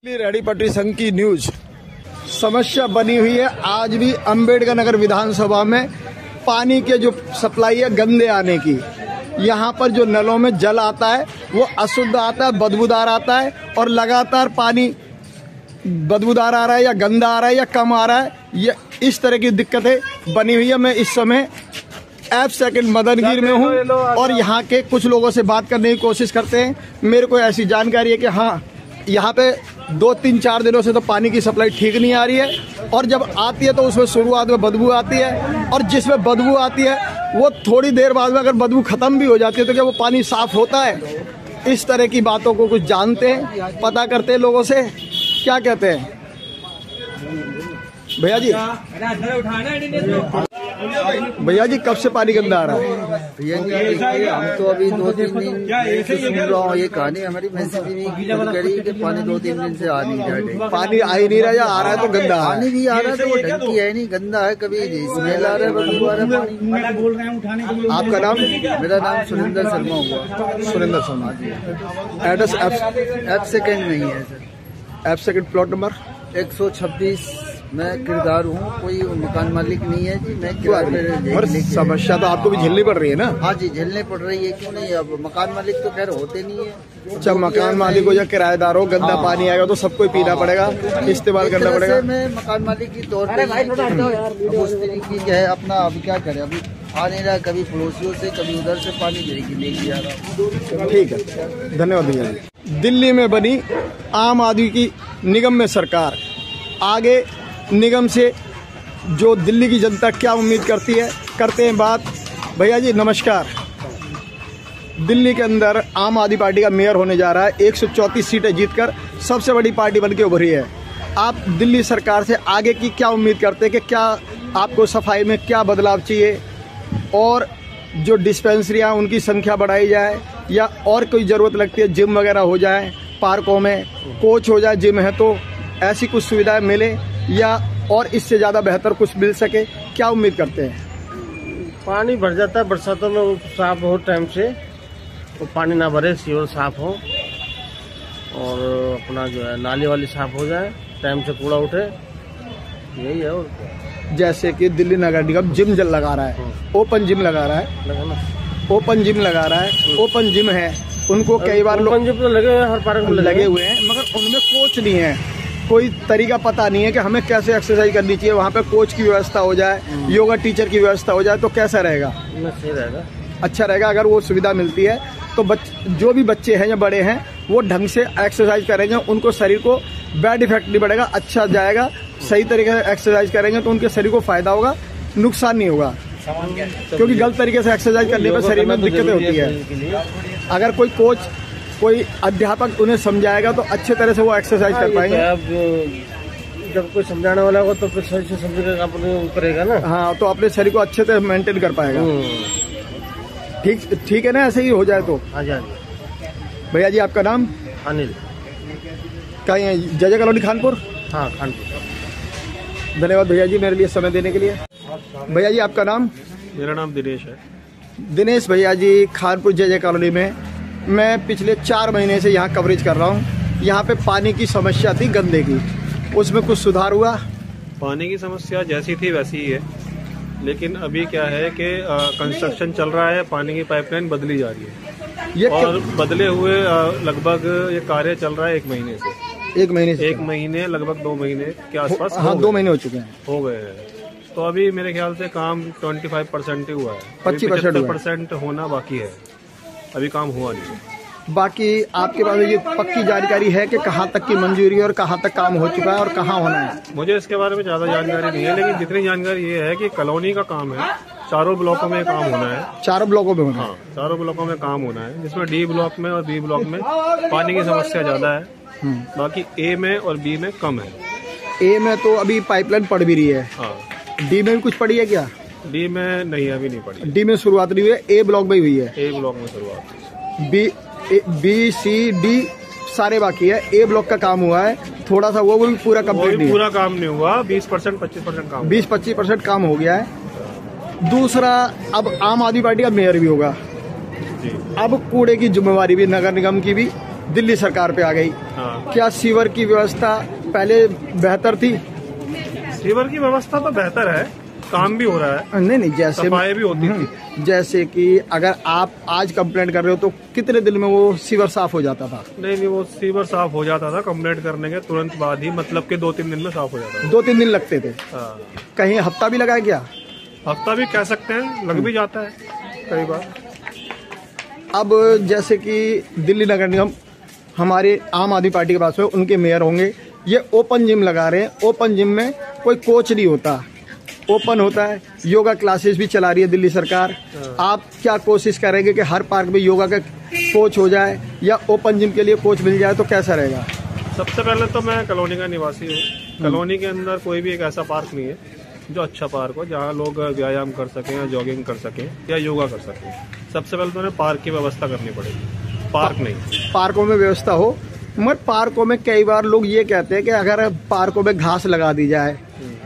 रेहड़ी पटरी संघ की न्यूज। समस्या बनी हुई है आज भी अंबेडकर नगर विधानसभा में पानी के जो सप्लाई है गंदे आने की। यहाँ पर जो नलों में जल आता है वो अशुद्ध आता है, बदबूदार आता है और लगातार पानी बदबूदार आ रहा है या गंदा आ रहा है या कम आ रहा है। ये इस तरह की दिक्कतें बनी हुई है। मैं इस समय F सेकंड मदनगीर में हूँ और यहाँ के कुछ लोगों से बात करने की कोशिश करते हैं। मेरे को ऐसी जानकारी है कि हाँ, यहाँ पे 2-3-4 दिनों से तो पानी की सप्लाई ठीक नहीं आ रही है और जब आती है तो उसमें शुरुआत में बदबू आती है और जिसमें बदबू आती है वो थोड़ी देर बाद में अगर बदबू खत्म भी हो जाती है तो क्या वो पानी साफ होता है? इस तरह की बातों को कुछ जानते हैं, पता करते हैं लोगों से। क्या कहते हैं भैया जी? भैया जी कब से पानी गंदा आ रहा है? भैया जी हम तो अभी 2-3 दिन से सुन रहा हूँ ये कहानी। हमारी मैसेज भी करी कि पानी 2-3 दिन से आ नहीं रहा है। पानी आ ही नहीं रहा या आ रहा है तो गंदा है? पानी भी आ रहा है तो वो ढंग की है नहीं, गंदा है। कभी स्मेल आ रहा है, बदबू आ रहा है। आपका नाम? मेरा नाम सुरेंद्र शर्मा हुआ। Surendra Sharma ji. Address F second नहीं है sir. F second plot number 126। मैं किरदार हूँ, कोई मकान मालिक नहीं है जी। मैं किराए। समस्या तो आपको भी झेलनी पड़ रही है ना? हाँ जी, झेलने पड़ रही है। क्यों नहीं? अब मकान मालिक तो खैर होते नहीं है। जब मकान मालिक हो या किराएदार हो, गंदा पानी आएगा तो सबको ही पीना पड़ेगा, इस्तेमाल करना पड़ेगा। मैं मकान मालिक की तौर पर उस तरीके की है अपना। अभी क्या करें, अभी आ नहीं रहा। कभी पड़ोसियों से, कभी उधर से पानी लेके आ रहा। ठीक है, धन्यवाद भैया जी। दिल्ली में बनी आम आदमी की निगम में सरकार, आगे निगम से जो दिल्ली की जनता क्या उम्मीद करती है, करते हैं बात। भैया जी नमस्कार। दिल्ली के अंदर आम आदमी पार्टी का मेयर होने जा रहा है। 134 सीटें जीतकर सबसे बड़ी पार्टी बनके उभरी है। आप दिल्ली सरकार से आगे की क्या उम्मीद करते हैं कि क्या आपको सफाई में क्या बदलाव चाहिए और जो डिस्पेंसरियाँ उनकी संख्या बढ़ाई जाए या और कोई ज़रूरत लगती है, जिम वगैरह हो जाए, पार्कों में कोच हो जाए, जिम है तो ऐसी कुछ सुविधाएं मिले या और इससे ज़्यादा बेहतर कुछ मिल सके, क्या उम्मीद करते हैं? पानी भर जाता है बरसातों में, वो साफ हो टाइम से, तो पानी ना भरे, सीवर साफ हो और अपना जो है नाली वाली साफ हो जाए, टाइम से कूड़ा उठे, यही है। और जैसे कि दिल्ली नगर निगम जिम जल लगा रहा है, ओपन जिम लगा रहा है, ओपन जिम लगा रहा है, ओपन जिम है, उनको कई बार ओपन जिम तो लगे हुए हैं, हर पार्क में लगे हुए हैं, मगर उनमें कोच नहीं है। कोई तरीका पता नहीं है कि हमें कैसे एक्सरसाइज करनी चाहिए। वहाँ पे कोच की व्यवस्था हो जाए, योगा टीचर की व्यवस्था हो जाए तो कैसा रहेगा? सही रहेगा, अच्छा रहेगा। अगर वो सुविधा मिलती है तो जो भी बच्चे हैं या बड़े हैं वो ढंग से एक्सरसाइज करेंगे, उनको शरीर को बैड इफेक्ट नहीं पड़ेगा, अच्छा जाएगा। सही तरीके से एक्सरसाइज करेंगे तो उनके शरीर को फायदा होगा, नुकसान नहीं होगा। क्योंकि गलत तरीके से एक्सरसाइज करने पर शरीर में दिक्कतें होती है। अगर कोई कोच, कोई अध्यापक उन्हें समझाएगा तो अच्छे तरह से वो एक्सरसाइज कर पाएंगे। अब जब कोई समझाने वाला होगा तो फिर सही से समझेगा, अपने करेगा ना। हाँ, तो अपने शरीर को अच्छे तरह मेंटेन कर पाएगा। ठीक है ना, ऐसे ही हो जाए तो। हाँ जी। भैया जी आपका नाम? अनिल। कहीं है? जय कॉलोनी खानपुर? हाँ, खानपुर। धन्यवाद भैया जी मेरे लिए समय देने के लिए। भैया जी आपका नाम? मेरा नाम दिनेश है। दिनेश भैया जी, खानपुर जय कॉलोनी में मैं पिछले 4 महीने से यहाँ कवरेज कर रहा हूँ। यहाँ पे पानी की समस्या थी गंदे की, उसमें कुछ सुधार हुआ? पानी की समस्या जैसी थी वैसी ही है, लेकिन अभी क्या है कि कंस्ट्रक्शन चल रहा है, पानी की पाइपलाइन बदली जा रही है और बदले हुए लगभग ये कार्य चल रहा है 1 महीने से। 1 महीने से? 1 महीने, लगभग 2 महीने के आसपास। हाँ, 2 महीने हो चुके हैं, हो गए हैं। तो अभी मेरे ख्याल से काम 25% ही हुआ है, 25% होना बाकी है, अभी काम हुआ नहीं। बाकी आपके पास ये पक्की जानकारी है कि कहाँ तक की मंजूरी है और कहाँ तक काम हो चुका है और कहाँ होना है? मुझे इसके बारे में ज्यादा जानकारी नहीं है, लेकिन जितनी जानकारी ये है कि कॉलोनी का काम है, 4 ब्लॉकों में काम होना है। 4 ब्लॉकों में होना है? हाँ, 4 ब्लॉकों में काम होना है, जिसमें D ब्लॉक में और B ब्लॉक में पानी की समस्या ज्यादा है, बाकी A में और B में कम है। A में तो अभी पाइपलाइन पड़ भी रही है। हाँ। D में भी कुछ पड़ी है क्या? D में नहीं, अभी नहीं पड़ी। D में शुरुआत नहीं हुई है, A ब्लॉक में हुई है। A ब्लॉक में शुरुआत, B, C, D सारे बाकी है। A ब्लॉक का काम हुआ है, थोड़ा सा वो भी पूरा कंप्लीट नहीं, पूरा काम नहीं हुआ। 20% 25% काम, 20-25% काम हो गया है। दूसरा, अब आम आदमी पार्टी का मेयर भी होगा, अब कूड़े की जिम्मेवारी भी नगर निगम की भी दिल्ली सरकार पे आ गई। हाँ। क्या सीवर की व्यवस्था पहले बेहतर थी? सीवर की व्यवस्था तो बेहतर है, काम भी हो रहा है। नहीं, जैसे सफाई भी होती थी। जैसे कि अगर आप आज कंप्लेंट कर रहे हो तो कितने दिन में वो सीवर साफ हो जाता था? नहीं, वो सीवर साफ हो जाता था कंप्लेंट करने के तुरंत बाद ही, मतलब कि 2-3 दिन में साफ हो जाता था। 2-3 दिन लगते थे? हाँ। कहीं हफ्ता भी लगा क्या? हफ्ता भी कह सकते हैं, लग भी जाता है कई बार। अब जैसे कि दिल्ली नगर निगम हमारे आम आदमी पार्टी के पास में उनके मेयर होंगे, ये ओपन जिम लगा रहे हैं। ओपन जिम में कोई कोच नहीं होता, ओपन होता है। योगा क्लासेस भी चला रही है दिल्ली सरकार। आप क्या कोशिश करेंगे कि हर पार्क में योगा का कोच हो जाए या ओपन जिम के लिए कोच मिल जाए तो कैसा रहेगा? सबसे पहले तो मैं कॉलोनी का निवासी हूँ। कॉलोनी के अंदर कोई भी एक ऐसा पार्क नहीं है जो अच्छा पार्क हो, जहाँ लोग व्यायाम कर सकें या जॉगिंग कर सकें या योगा कर सकें। सबसे पहले तो उन्हें पार्क की व्यवस्था करनी पड़ेगी, पार्क नहीं। पार्कों में व्यवस्था हो, मगर पार्कों में कई बार लोग ये कहते हैं कि अगर पार्कों में घास लगा दी जाए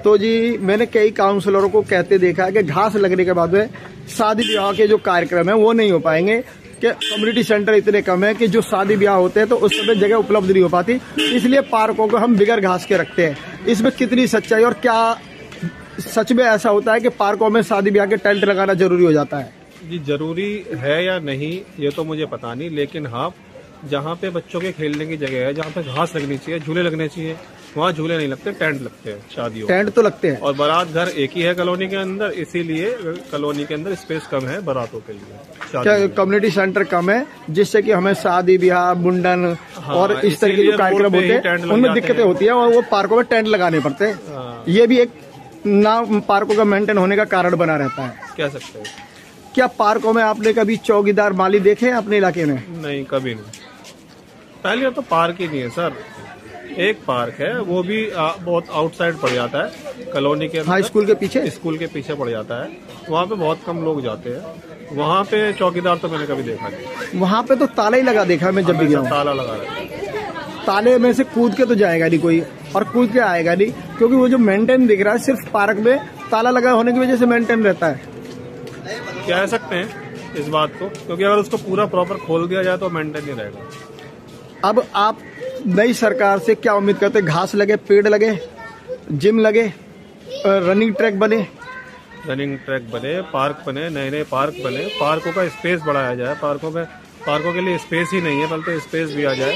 तो जी, मैंने कई काउंसलरों को कहते देखा है कि घास लगने के बाद में शादी ब्याह के जो कार्यक्रम है वो नहीं हो पाएंगे, कि कम्युनिटी सेंटर इतने कम है कि जो शादी ब्याह होते हैं तो उस समय जगह उपलब्ध नहीं हो पाती, इसलिए पार्कों को हम बिगर घास के रखते हैं। इसमें कितनी सच्चाई, और क्या सच में ऐसा होता है कि पार्कों में शादी ब्याह के टेंट लगाना जरूरी हो जाता है? जी, जरूरी है या नहीं ये तो मुझे पता नहीं, लेकिन हाँ, जहाँ पे बच्चों के खेलने की जगह है, जहाँ पे घास लगनी चाहिए, झूले लगने चाहिए, वहाँ झूले नहीं लगते, टेंट लगते हैं शादियों। टेंट तो लगते हैं। और बारात घर एक ही है कॉलोनी के अंदर, इसीलिए कॉलोनी के अंदर स्पेस कम है बारातों के लिए। क्या कम्युनिटी सेंटर कम है जिससे कि हमें शादी ब्याह, मुंडन और इस तरह के जो कार्यक्रम होते हैं उनमें दिक्कतें होती है और वो पार्कों में टेंट लगाने पड़ते हैं। ये भी एक ना पार्कों का मेंटेन होने का कारण बना रहता है, कह सकते हैं। क्या पार्कों में आपने कभी चौकीदार माली देखे हैं अपने इलाके में? नहीं, कभी नहीं। पहले तो पार्क ही नहीं है सर, एक पार्क है, वो भी बहुत आउटसाइड पड़ जाता है कॉलोनी के अंदर। हाँ, स्कूल के पीछे। स्कूल के पीछे पड़ जाता है, वहाँ पे बहुत कम लोग जाते हैं। वहाँ पे चौकीदार तो मैंने कभी देखा नहीं। वहाँ पे तो ताला ही लगा देखा मैं जब भी गया हूँ। ताला लगा रहता है। ताले में से कूद के तो जाएगा नहीं कोई, और कूद के आएगा नहीं, क्योंकि वो जो मेंटेन दिख रहा है सिर्फ पार्क में ताला लगा होने की वजह से मेंटेन रहता है। कह सकते हैं इस बात को, क्योंकि अगर उसको पूरा प्रॉपर खोल दिया जाए तो मेंटेन नहीं रहेगा। अब आप नई सरकार से क्या उम्मीद करते हैं? घास लगे, पेड़ लगे, जिम लगे, रनिंग ट्रैक बने? रनिंग ट्रैक बने, पार्क बने, नए नए पार्क बने, पार्कों का स्पेस बढ़ाया जाए। पार्कों के लिए स्पेस ही नहीं है, बल्कि स्पेस भी आ जाए,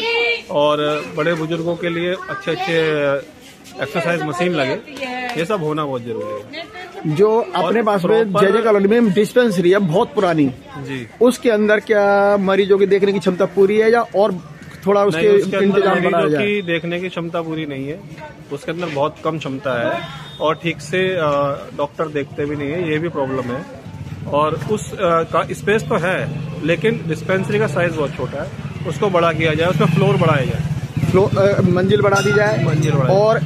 और बड़े बुजुर्गों के लिए अच्छे एक्सरसाइज मशीन लगे। ये सब होना बहुत जरूरी है। जो अपने पास में जय कॉलोनी में डिस्पेंसरी है बहुत पुरानी जी, उसके अंदर क्या मरीजों की देखने की क्षमता पूरी है या और थोड़ा उसके इंतजाम बढ़ाया जाए? की देखने की क्षमता पूरी नहीं है, उसके अंदर बहुत कम क्षमता है, और ठीक से डॉक्टर देखते भी नहीं है, ये भी प्रॉब्लम है। और उस का स्पेस तो है, लेकिन डिस्पेंसरी का साइज बहुत छोटा है, उसको बड़ा किया जाए, उसका फ्लोर बढ़ाया जाए, मंजिल बढ़ा दी जाए, और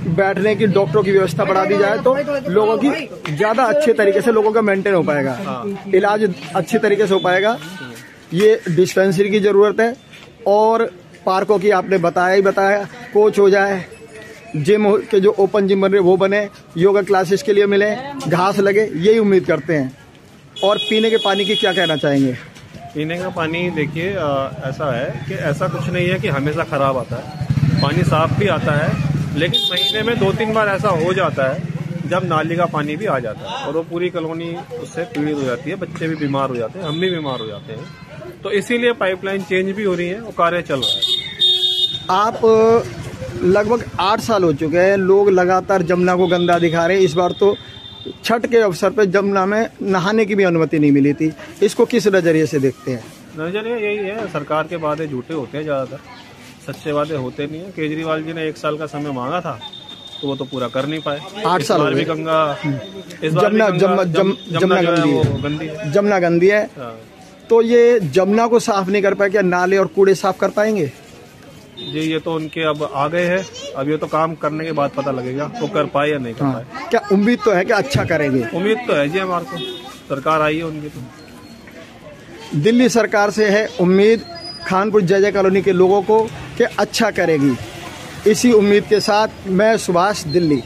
बैठने की डॉक्टरों की व्यवस्था बढ़ा दी जाए तो लोगों की ज्यादा अच्छे तरीके से लोगों का मेंटेन हो पाएगा, इलाज अच्छे तरीके से हो पाएगा। ये डिस्पेंसरी की जरूरत है, और पार्कों की आपने बताया ही बताया, कोच हो जाए, जिम के जो ओपन जिम बन रहे वो बने, योगा क्लासेस के लिए मिले, घास लगे, यही उम्मीद करते हैं। और पीने के पानी की क्या कहना चाहेंगे? पीने का पानी देखिए ऐसा है कि ऐसा कुछ नहीं है कि हमेशा खराब आता है, पानी साफ भी आता है, लेकिन महीने में 2-3 बार ऐसा हो जाता है जब नाली का पानी भी आ जाता है, और वो पूरी कॉलोनी उससे पीड़ित हो जाती है, बच्चे भी बीमार हो जाते हैं, हम भी बीमार हो जाते हैं। तो इसीलिए पाइपलाइन चेंज भी हो रही है और कार्य चल रहा है। आप लगभग 8 साल हो चुके हैं, लोग लगातार जमुना को गंदा दिखा रहे हैं। इस बार तो छठ के अवसर पर जमुना में नहाने की भी अनुमति नहीं मिली थी, इसको किस नजरिए से देखते हैं? नजरिया यही है, सरकार के वादे झूठे होते हैं, ज्यादातर सच्चे वादे होते नहीं है। केजरीवाल जी ने 1 साल का समय मांगा था तो वो तो पूरा कर नहीं पाए। 8 साल भी गंगा, जमुना गंदी है, तो ये जमुना को साफ नहीं कर पाए, क्या नाले और कूड़े साफ कर पाएंगे? जी, ये तो उनके अब आ गए हैं, अब ये तो काम करने के बाद पता लगेगा वो कर पाए या नहीं कर पाए। क्या उम्मीद तो है कि अच्छा करेंगे? उम्मीद तो है जी, हमारे को सरकार आई है उनकी। तो दिल्ली सरकार से है उम्मीद खानपुर जय कॉलोनी के लोगों को कि अच्छा करेगी। इसी उम्मीद के साथ मैं सुभाष, दिल्ली।